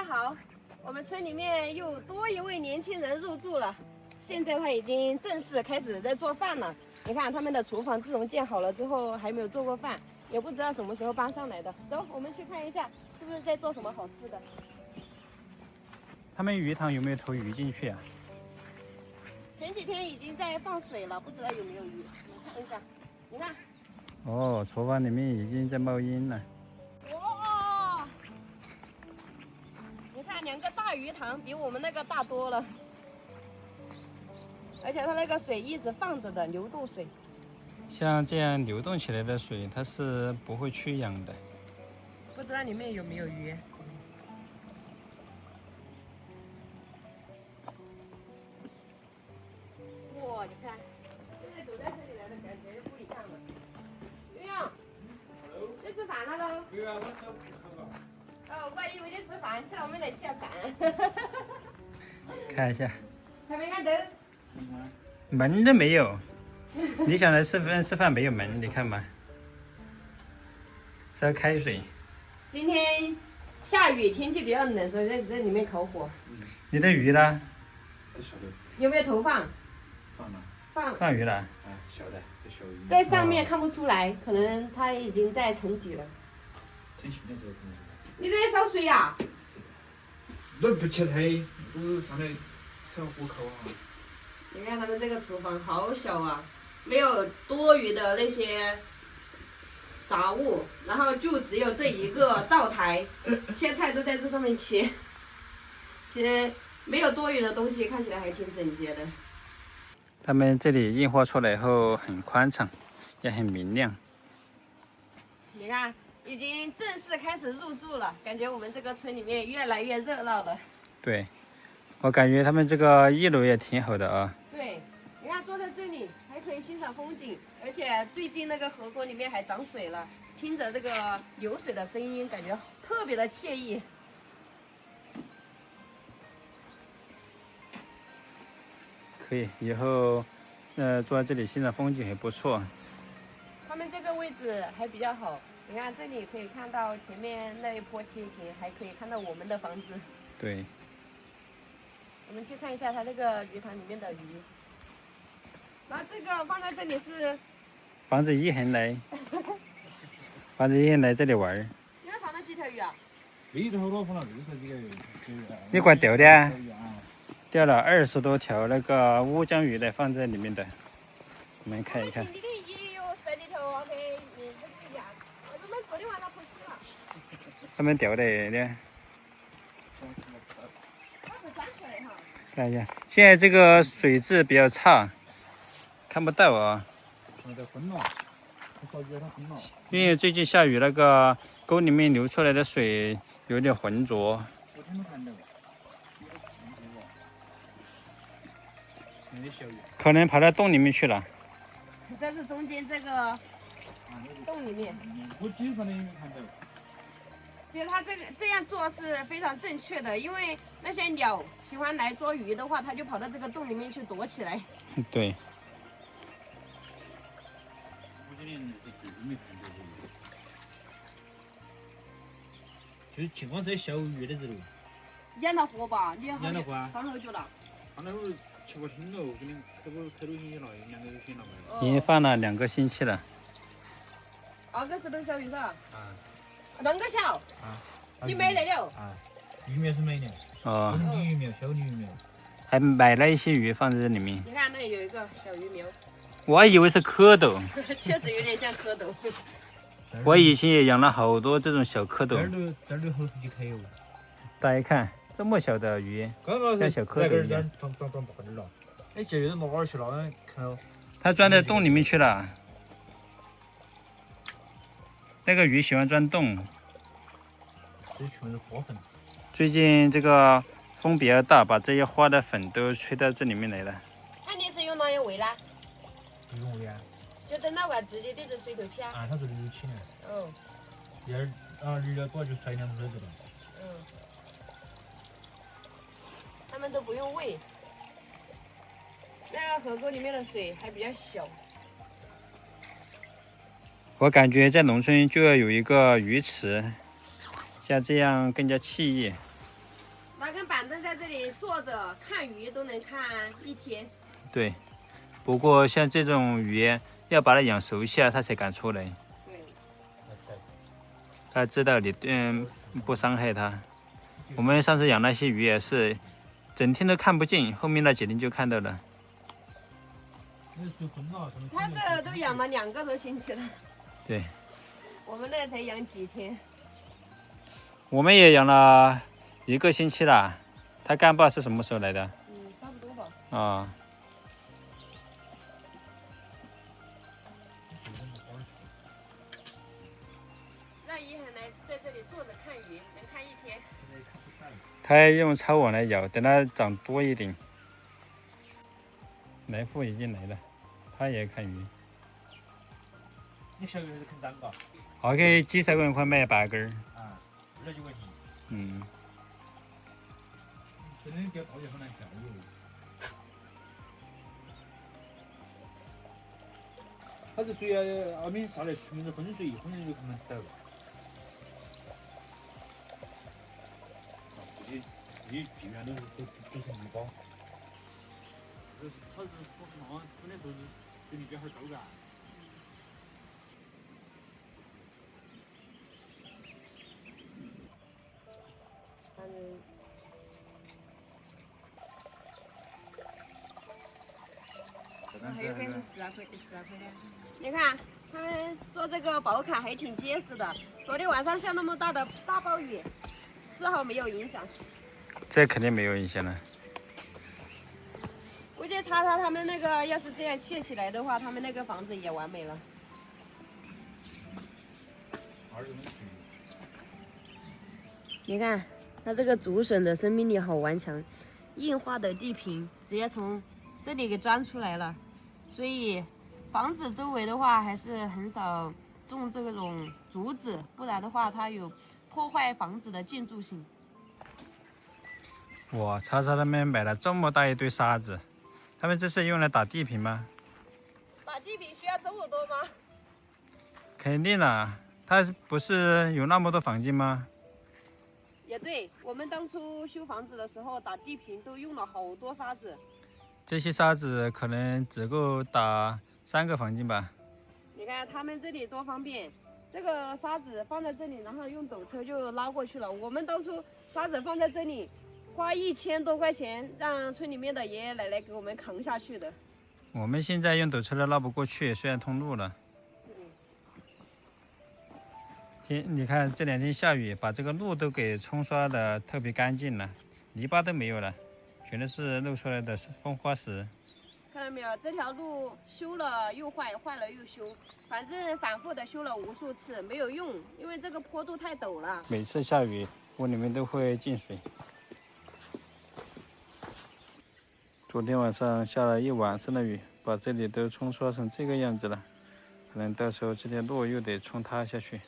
好，我们村里面又多一位年轻人入住了。现在他已经正式开始在做饭了。你看他们的厨房，自从建好了之后还没有做过饭，也不知道什么时候搬上来的。走，我们去看一下，是不是在做什么好吃的？他们鱼塘有没有投鱼进去啊？前几天已经在放水了，不知道有没有鱼。你看一下，你看。哦，厨房里面已经在冒烟了。哇！你看2个大鱼塘，比我们那个大多了。而且它那个水一直放着的流动水。像这样流动起来的水，它是不会缺氧的。不知道里面有没有鱼？哇，你看，现在走在这里来的感觉不一样了。刘勇，在吃饭了喽？对啊，我手不口了。哦，我还以为你吃饭去了，我们来吃饭。看一下，还没看到。门都没有。你想来吃饭没有门，你看吧，是要开水。今天下雨，天气比较冷，所以在这里面烤火。你的鱼呢？这小的有没有投放？放了，放鱼了。啊，小的，这小鱼。在上面看不出来，可能它已经在沉底了。天晴的时候可能。你在烧水呀？那不切菜，我上来烧火烤啊。你看他们这个厨房好小啊，没有多余的那些杂物，然后就只有这一个灶台，切菜都在这上面切。其实没有多余的东西，看起来还挺整洁的。他们这里硬化出来以后很宽敞，也很明亮。你看，已经正式开始入住了，感觉我们这个村里面越来越热闹了。对，我感觉他们这个1楼也挺好的啊。对，你看坐在这里还可以欣赏风景，而且最近那个河沟里面还涨水了，听着这个流水的声音，感觉特别的惬意。可以，以后坐在这里欣赏风景还不错。他们这个位置还比较好，你看这里可以看到前面那一坡梯田，还可以看到我们的房子。对，我们去看一下它那个鱼塘里面的鱼。然后这个放在这里是，房子一人来，房子一人来这里玩儿。你们放了几条鱼啊？里头我放了20几个鱼。你管钓的啊？钓了20多条那个乌江鱼来放在里面的，我们看一看。我们井里也有10几条，OK，这个鱼啊，我们昨天晚上剖析了。他们钓的呢？它是钻出来哈。看一下，现在这个水质比较差，看不到啊。现在昏了，我发觉它昏了。因为最近下雨，那个沟里面流出来的水有点浑浊。昨天没看到。那小鱼。可能跑到洞里面去了。在这中间这个洞里面。我经常的没看到。其实它这样做是非常正确的，因为那些鸟喜欢来捉鱼的话，它就跑到这个洞里面去躲起来。对。我今年是第一没看到这个。就是情况是小鱼的日头。养了活吧？你养了活啊。放好久了？放了我7、8天了，给你开多星期了，有2个月天了吧？已经放了2个星期了。2个是不是小鱼是吧？啊。那么小？啊。你买来了？啊。鱼苗是买的。哦。女鱼苗，小女鱼苗。还买了一些鱼放在这里面。你看那里有一个小鱼苗。我还以为是蝌蚪。确实有点像蝌蚪。我以前也养了好多这种小蝌蚪。这儿都好几颗哟。大家看，这么小的鱼，像小蝌蚪一样。长大点了。哎，这有人没玩去了，看到。它钻到洞里面去了。那个鱼喜欢钻洞。这全是花粉。最近这个风比较大，把这些花的粉都吹到这里面来了。那你是用哪样喂啦？不用喂啊。就等到直接对着水头起啊。啊，它是流起来。嗯。鱼了多就甩2盆子了。嗯。他们都不用喂。那个河沟里面的水还比较小。我感觉在农村就要有一个鱼池，像这样更加惬意。根板凳在这里坐着看鱼都能看一天。对，不过像这种鱼要把它养熟悉了，它才敢出来。对，它知道你不伤害它。我们上次养那些鱼也是，整天都看不见，后面那几天就看到了。它这都养了2个多星期了。对，我们那才养几天。我们也养了1个星期了。它干爸是什么时候来的？差不多吧。啊。让一涵来在这里坐着看鱼，能看一天。它要用抄网来咬，等它长多一点。来富已经来了，他也看鱼。你小鱼还是肯长嘎？我给几十块买8根儿。啊，2几块钱。嗯。真的钓到就很难钓哟。它这水啊，外面上来全是浑水，浑水就很难钓了。自己地面都是泥巴。它是喷的时候水面比较高嘎。还有1是12块的。你看，他们做这个保卡还挺结实的。昨天晚上下那么大的大暴雨，丝毫没有影响。这肯定没有影响了。估计查查他们那个，要是这样砌起来的话，他们那个房子也完美了。你看，它这个竹笋的生命力好顽强，硬化的地坪直接从这里给钻出来了，所以房子周围的话还是很少种这种竹子，不然的话它有破坏房子的建筑性。哇，查查他们买了这么大一堆沙子，他们这是用来打地坪吗？打地坪需要这么多吗？肯定啦，他不是有那么多房间吗？也对，我们当初修房子的时候打地坪都用了好多沙子。这些沙子可能只够打3个房间吧。你看他们这里多方便，这个沙子放在这里，然后用斗车就拉过去了。我们当初沙子放在这里，花1000多块钱让村里面的爷爷奶奶给我们扛下去的。我们现在用斗车都拉不过去，虽然通路了。你看这2天下雨，把这个路都给冲刷的特别干净了，泥巴都没有了，全都是露出来的风花石。看到没有？这条路修了又坏，坏了又修，反正反复的修了无数次，没有用，因为这个坡度太陡了。每次下雨，屋里面都会进水。昨天晚上下了1晚上的雨，把这里都冲刷成这个样子了，可能到时候这条路又得冲塌下去。